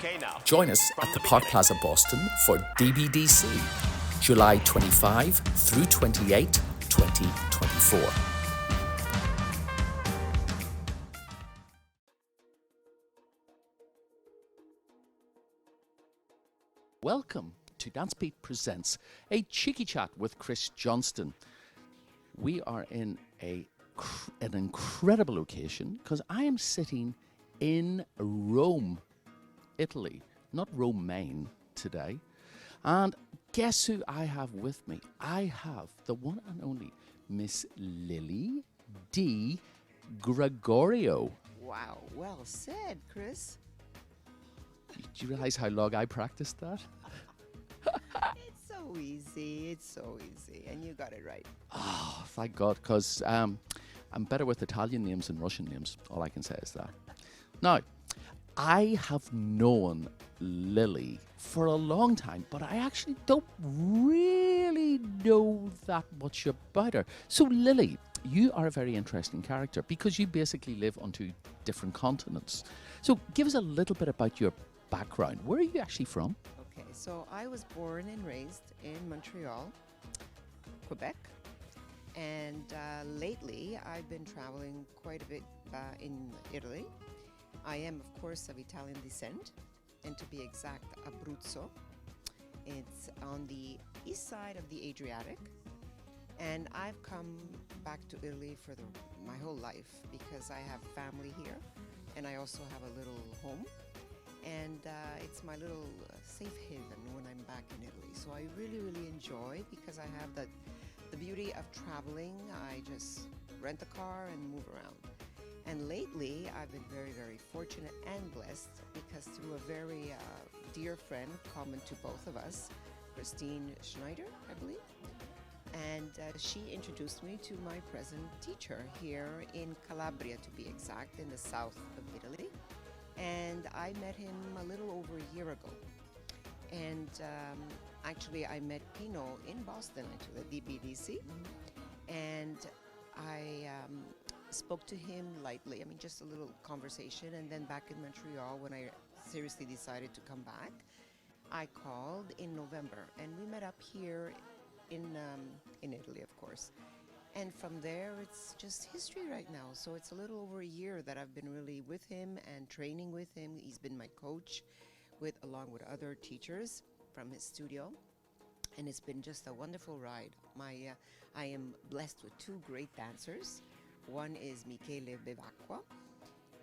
Okay now. Join us at the Park Plaza Boston for DBDC, July 25 through 28, 2024. Welcome to Dancebeat Presents a cheeky chat with Chris Johnston. We are in an incredible location because I am sitting in Rome, Italy, not Romaine today. And guess who I have with me? I have the one and only Miss Lily Di Gregorio. Wow, well said, Chris. Do you realize how long I practiced that? It's so easy, and you got it right. Oh, thank God, because I'm better with Italian names than Russian names. All I can say is that. Now, I have known Lily for a long time, but I actually don't really know that much about her. So, Lily, you are a very interesting character because you basically live on two different continents. So, give us a little bit about your background. Where are you actually from? Okay, so I was born and raised in Montreal, Quebec, and lately I've been traveling quite a bit in Italy. I am, of course, of Italian descent, and to be exact, Abruzzo. It's on the east side of the Adriatic, and I've come back to Italy for my whole life because I have family here, and I also have a little home, and it's my little safe haven when I'm back in Italy. So I really, really enjoy because I have the beauty of traveling. I just rent a car and move around. And lately, I've been very, very fortunate and blessed because through a very dear friend, common to both of us, Christine Schneider, I believe, and she introduced me to my present teacher here in Calabria, to be exact, in the south of Italy. And I met him a little over a year ago. And actually, I met Pino in Boston, actually, at DBDC. And I spoke to him lightly, just a little conversation, and then back in Montreal, when I seriously decided to come back, I called in November, and we met up here in Italy, of course. And from there, it's just history right now. So it's a little over a year that I've been really with him and training with him. He's been my coach, along with other teachers from his studio, and it's been just a wonderful ride. I am blessed with two great dancers. One is Michele Bevacqua,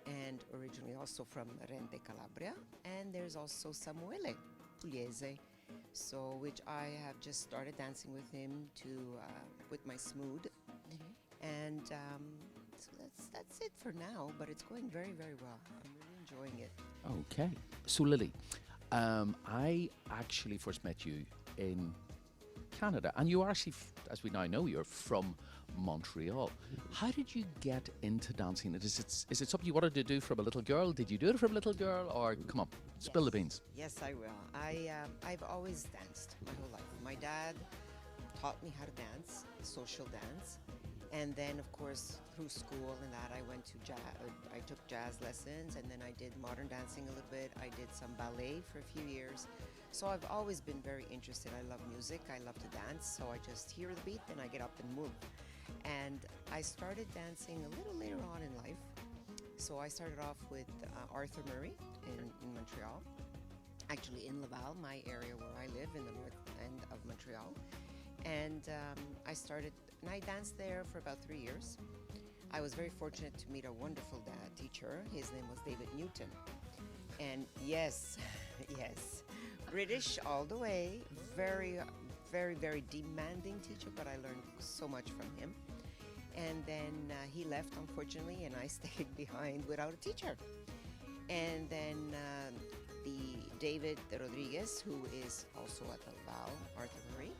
and originally also from Rente, Calabria. And there's also Samuele Pugliese, which I have just started dancing with him with my Smood. And so that's it for now, but it's going very, very well. I'm really enjoying it. Okay. So, Lily, I actually first met you in Canada, and you are actually, as we now know, you're from Montreal. How did you get into dancing? Is it something you wanted to do from a little girl? Did you do it from a little girl, or come on, spill the beans? Yes, I will. I've always danced my whole life. My dad taught me how to dance, social dance, and then of course through school and that I went to I took jazz lessons, and then I did modern dancing a little bit. I did some ballet for a few years. So I've always been very interested. I love music. I love to dance. So I just hear the beat, then I get up and move. And I started dancing a little later on in life. So I started off with Arthur Murray in Montreal, actually in Laval, my area where I live in the north end of Montreal. And I danced there for about 3 years. I was very fortunate to meet a wonderful teacher. His name was David Newton. And yes, British all the way, very, very, very demanding teacher, but I learned so much from him. And then he left, unfortunately, and I stayed behind without a teacher. And then David Rodriguez, who is also at the Laval, Arthur Murray,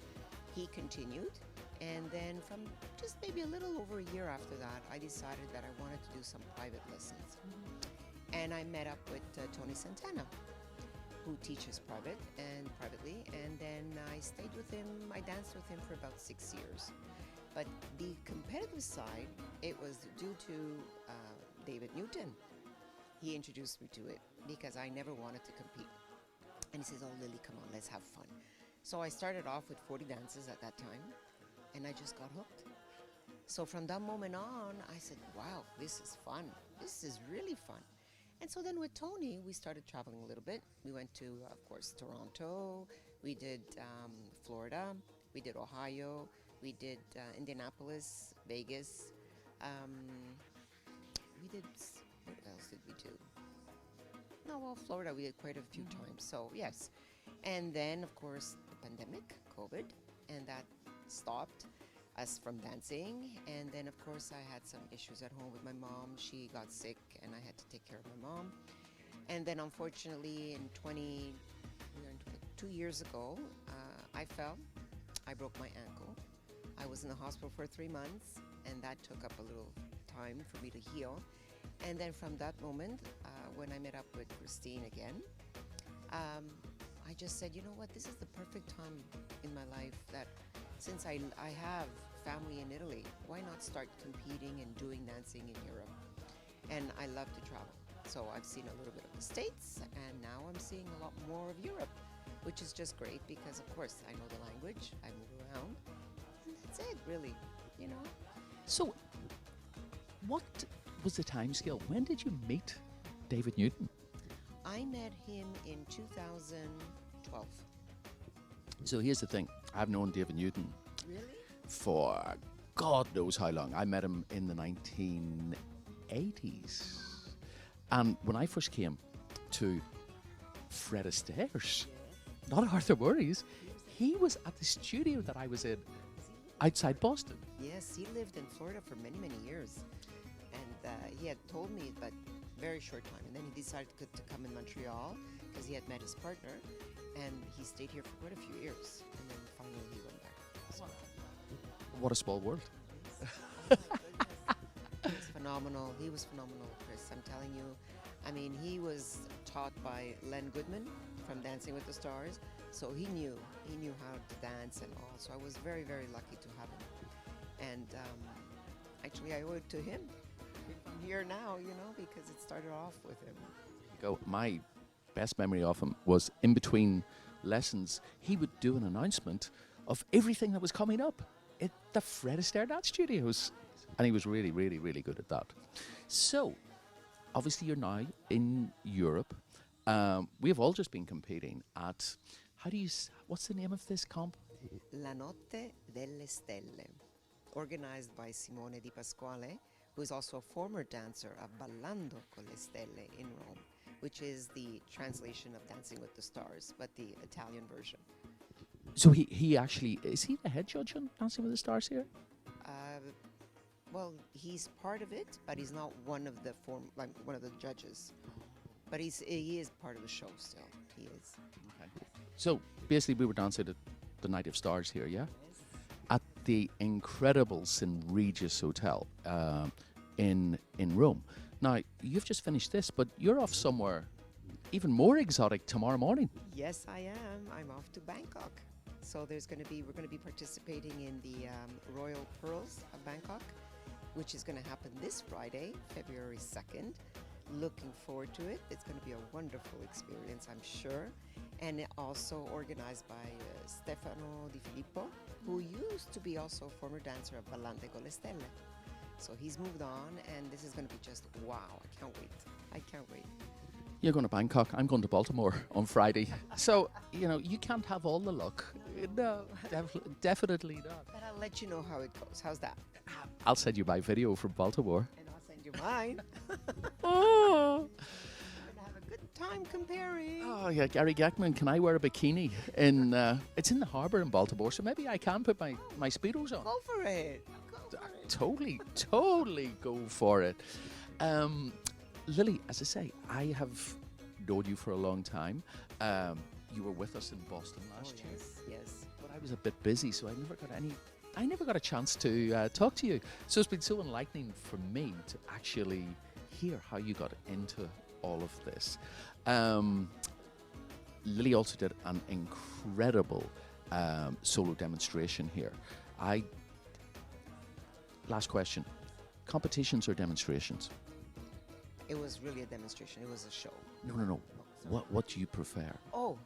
he continued. And then from just maybe a little over a year after that, I decided that I wanted to do some private lessons. And I met up with Tony Santana, who teaches privately, and then I stayed with him. I danced with him for about 6 years. But the competitive side, it was due to David Newton. He introduced me to it. because I never wanted to compete. And he says, "Oh, Lily, come on, let's have fun." So I started off with 40 dances at that time, and I just got hooked. So from that moment on, I said, "Wow, this is fun. This is really fun." And so then with Tony, we started traveling a little bit. We went to, of course, Toronto. We did Florida. We did Ohio. We did Indianapolis, Vegas. Um, what else did we do? No, well, Florida, we did quite a few times. So, yes. And then, of course, the pandemic, COVID, and that stopped us from dancing. And then, of course, I had some issues at home with my mom. She got sick, and I had to take care of my mom. And then, unfortunately, we are in 2 years ago, I fell. I broke my ankle. I was in the hospital for 3 months, and that took up a little time for me to heal. And then from that moment, when I met up with Christine again, I just said, you know what, this is the perfect time in my life that since I have family in Italy, why not start competing and doing dancing in Europe? And I love to travel. So I've seen a little bit of the States, and now I'm seeing a lot more of Europe, which is just great because, of course, I know the language, I move around, and that's it, really, you know. So, what was the time scale? When did you meet David Newton? I met him in 2012. So here's the thing. I've known David Newton Really? for God knows how long. I met him in the 1980s. And when I first came to Fred Astaire's, not Arthur Murray's, he was at the studio that I was in outside Boston. Yes, he lived in Florida for many, many years. And he had told me, but very short time. And then he decided to come in Montreal because he had met his partner. And he stayed here for quite a few years. And then finally he went back. So What a small world. he was phenomenal. He was phenomenal, Chris. I'm telling you. I mean, he was taught by Len Goodman from Dancing with the Stars. So he knew how to dance and all. So I was very, very lucky to have him. And actually, I owe it to him. I'm here now, because it started off with him. My best memory of him was in between lessons, he would do an announcement of everything that was coming up at the Fred Astaire Dance Studios. And he was really, really, really good at that. So, obviously you're now in Europe. We have all just been competing at, what's the name of this comp? La Notte delle Stelle, organized by Simone Di Pasquale, who is also a former dancer of Ballando con le Stelle in Rome, which is the translation of Dancing with the Stars, but the Italian version. So he actually, is he the head judge on Dancing with the Stars here? Well, he's part of it, but he's not one of the one of the judges. But he is part of the show still. He is. Okay. So basically, we were dancing at the Night of Stars here, yeah, at the incredible St. Regis Hotel in Rome. Now you've just finished this, but you're off somewhere even more exotic tomorrow morning. Yes, I am. I'm off to Bangkok. So we're going to be participating in the Royal Pearls of Bangkok, which is going to happen this Friday, February 2nd. Looking forward to it. It's going to be a wonderful experience, I'm sure. And also organized by Stefano Di Filippo, who used to be also a former dancer of Ballante con le Stelle. So he's moved on, and this is going to be just wow. I can't wait. I can't wait. You're going to Bangkok. I'm going to Baltimore on Friday. So, you can't have all the luck. No, definitely not. But I'll let you know how it goes. How's that? I'll send you my video from Baltimore. And I'll send you mine. Oh. We're going to have a good time comparing. Oh, yeah, Gary Gackman, can I wear a bikini? It's in the harbour in Baltimore, so maybe I can put my Speedos on. Go for it. Go for it. Totally go for it. Lily, as I say, I have known you for a long time. You were with us in Boston last year. Yes. But I was a bit busy, so I never got a chance to talk to you. So it's been so enlightening for me to actually hear how you got into all of this. Lily also did an incredible solo demonstration here. Last question. Competitions or demonstrations? It was really a demonstration. It was a show. No, no, no. What do you prefer? Oh,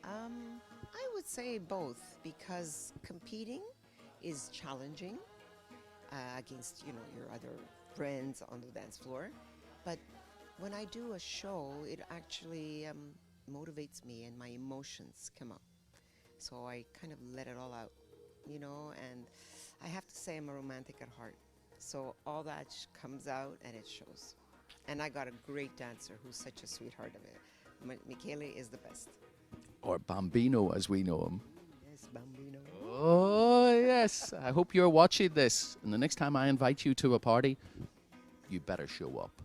I would say both because competing is challenging against your other friends on the dance floor, but when I do a show, it actually motivates me and my emotions come up. So I kind of let it all out, and I have to say I'm a romantic at heart. So all that comes out and it shows. And I got a great dancer who's such a sweetheart of it. Michele is the best. Or Bambino, as we know him. Yes, Bambino. Oh, yes. I hope you're watching this. And the next time I invite you to a party, you better show up.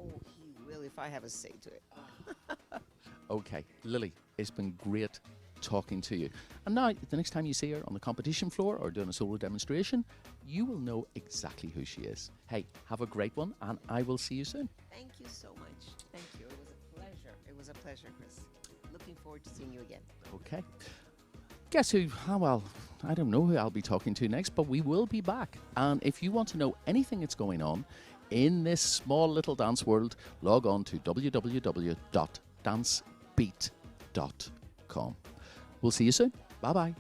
Oh, he will if I have a say to it. Okay, Lily, it's been great talking to you. And now, the next time you see her on the competition floor or doing a solo demonstration, you will know exactly who she is. Hey, have a great one, and I will see you soon. Thank you so much. Thank you. It was a pleasure. It was a pleasure, Chris. Looking forward to seeing you again. Okay. Guess who? Oh, well, I don't know who I'll be talking to next, but we will be back. And if you want to know anything that's going on in this small little dance world, log on to www.dancebeat.com. We'll see you soon. Bye-bye.